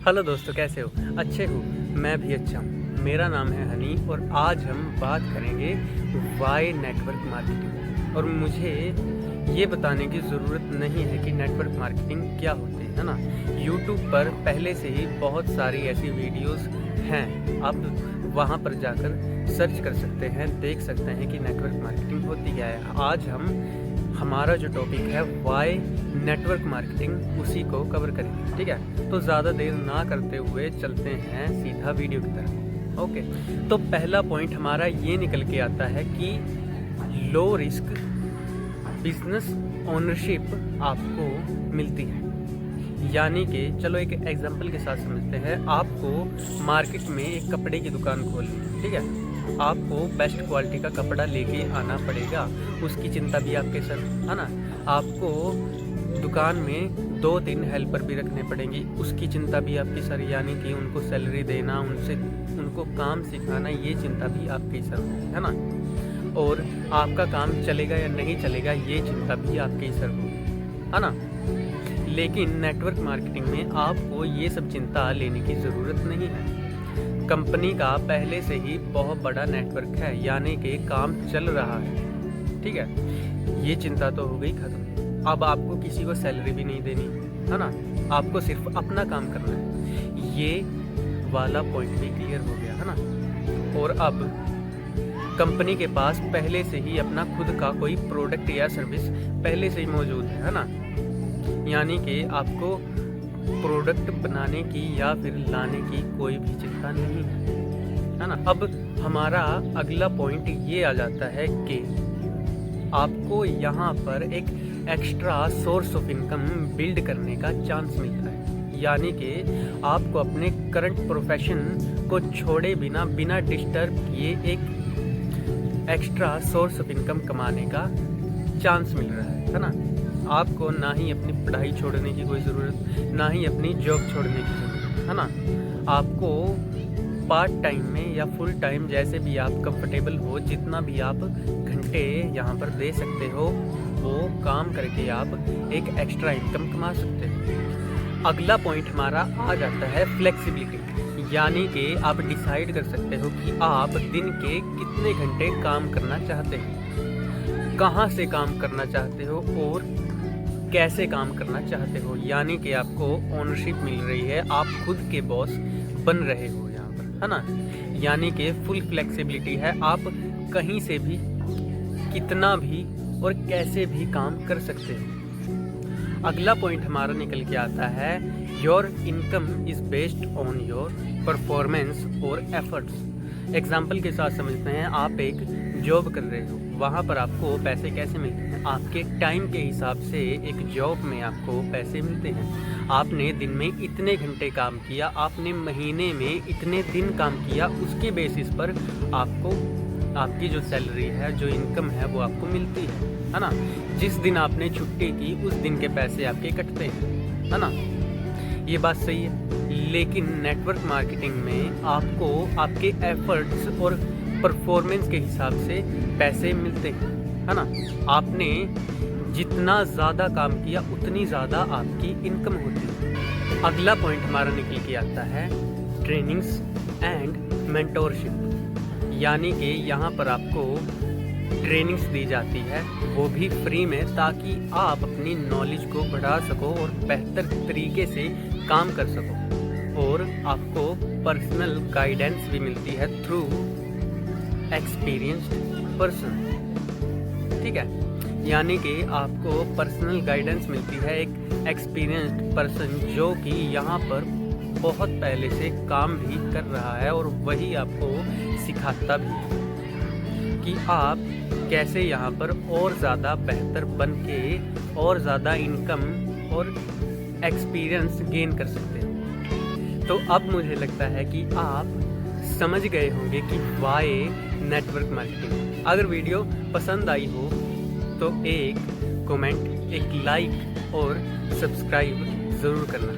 Hello दोस्तों, कैसे हो? अच्छे हो? मैं भी अच्छा हूँ। मेरा नाम है हनी और आज हम बात करेंगे वाई नेटवर्क मार्केटिंग। और मुझे ये बताने की ज़रूरत नहीं है कि नेटवर्क मार्केटिंग क्या होती है ना। यूट्यूब पर पहले से ही बहुत सारी ऐसी वीडियोस हैं, आप वहाँ पर जाकर सर्च कर सकते हैं, देख सकते हैं कि नेटवर्क मार्केटिंग होती क्या है। आज हमारा जो टॉपिक है वाई नेटवर्क मार्केटिंग, उसी को कवर करेंगे। ठीक है, तो ज़्यादा देर ना करते हुए चलते हैं सीधा वीडियो की तरफ। ओके, तो पहला पॉइंट हमारा ये निकल के आता है कि लो रिस्क बिजनेस ओनरशिप आपको मिलती है। यानी कि चलो एक एग्जांपल के साथ समझते हैं। आपको मार्केट में एक कपड़े की दुकान खोलनी है, ठीक है। आपको बेस्ट क्वालिटी का कपड़ा लेके आना पड़ेगा, उसकी चिंता भी आपके सर, है ना। आपको दुकान में 2-3 हेल्पर भी रखने पड़ेंगे, उसकी चिंता भी आपकी सर, यानी कि उनको सैलरी देना, उनको काम सिखाना, ये चिंता भी आपकी सर, है ना। और आपका काम चलेगा या नहीं चलेगा, ये चिंता भी आपके सर होगी, है ना। लेकिन नेटवर्क मार्केटिंग में आपको ये सब चिंता लेने की ज़रूरत नहीं है। कंपनी का पहले से ही बहुत बड़ा नेटवर्क है, यानी कि काम चल रहा है, ठीक है। ये चिंता तो हो गई खत्म। अब आपको किसी को सैलरी भी नहीं देनी, है ना। आपको सिर्फ अपना काम करना है। ये वाला पॉइंट भी क्लियर हो गया, है ना। और अब कंपनी के पास पहले से ही अपना खुद का कोई प्रोडक्ट या सर्विस पहले से ही मौजूद है ना। यानी कि आपको प्रोडक्ट बनाने की या फिर लाने की कोई भी चिंता नहीं है ना। अब हमारा अगला पॉइंट ये आ जाता है कि आपको यहाँ पर एक extra source of income build करने का चांस मिलता है। यानी कि आपको अपने करंट प्रोफेशन को छोड़े बिना डिस्टर्ब किए एक एक्स्ट्रा सोर्स ऑफ इनकम कमाने का चांस मिल रहा है ना। आपको ना ही अपनी पढ़ाई छोड़ने की कोई ज़रूरत, ना ही अपनी जॉब छोड़ने की ज़रूरत, है ना। आपको पार्ट टाइम में या फुल टाइम, जैसे भी आप कंफर्टेबल हो, जितना भी आप घंटे यहाँ पर दे सकते हो, वो काम करके आप एक एक्स्ट्रा इनकम कमा सकते हो। अगला पॉइंट हमारा आ जाता है फ्लेक्सिबिलिटी। यानी कि आप डिसाइड कर सकते हो कि आप दिन के कितने घंटे काम करना चाहते हो, कहाँ से काम करना चाहते हो और कैसे काम करना चाहते हो। यानी कि आपको ओनरशिप मिल रही है, आप खुद के बॉस बन रहे हो यहाँ पर, है ना। यानी कि फुल फ्लेक्सिबिलिटी है, आप कहीं से भी कितना भी और कैसे भी काम कर सकते हो। अगला पॉइंट हमारा निकल के आता है your income is based on your performance और एफर्ट्स। एग्जाम्पल के साथ समझते हैं, आप एक जॉब कर रहे हो, वहाँ पर आपको पैसे कैसे मिलते हैं? आपके टाइम के हिसाब से एक जॉब में आपको पैसे मिलते हैं। आपने दिन में इतने घंटे काम किया, आपने महीने में इतने दिन काम किया, उसके बेसिस पर आपको आपकी जो सैलरी है, जो इनकम है, वो आपको मिलती है ना। जिस दिन आपने छुट्टी की, उस दिन के पैसे आपके कटते हैं, है ना। ये बात सही है। लेकिन नेटवर्क मार्केटिंग में आपको आपके एफर्ट्स और परफॉर्मेंस के हिसाब से पैसे मिलते हैं, है ना। आपने जितना ज़्यादा काम किया, उतनी ज़्यादा आपकी इनकम होती है। अगला पॉइंट हमारा निकल के आता है ट्रेनिंग्स एंड मेंटोरशिप। यानी कि यहाँ पर आपको ट्रेनिंग्स दी जाती है, वो भी फ्री में, ताकि आप अपनी नॉलेज को बढ़ा सको और बेहतर तरीके से काम कर सको। और आपको पर्सनल गाइडेंस भी मिलती है थ्रू एक्सपीरियंस्ड पर्सन, ठीक है। यानी कि आपको पर्सनल गाइडेंस मिलती है एक एक्सपीरियंस्ड पर्सन, जो कि यहाँ पर बहुत पहले से काम भी कर रहा है, और वही आपको सिखाता भी है कि आप कैसे यहाँ पर और ज़्यादा बेहतर बन के और ज़्यादा इनकम और एक्सपीरियंस गेन कर सकते हो। तो अब मुझे लगता है कि आप समझ गए होंगे कि वाई नेटवर्क मार्केटिंग। अगर वीडियो पसंद आई हो तो एक कमेंट, एक लाइक और सब्सक्राइब ज़रूर करना।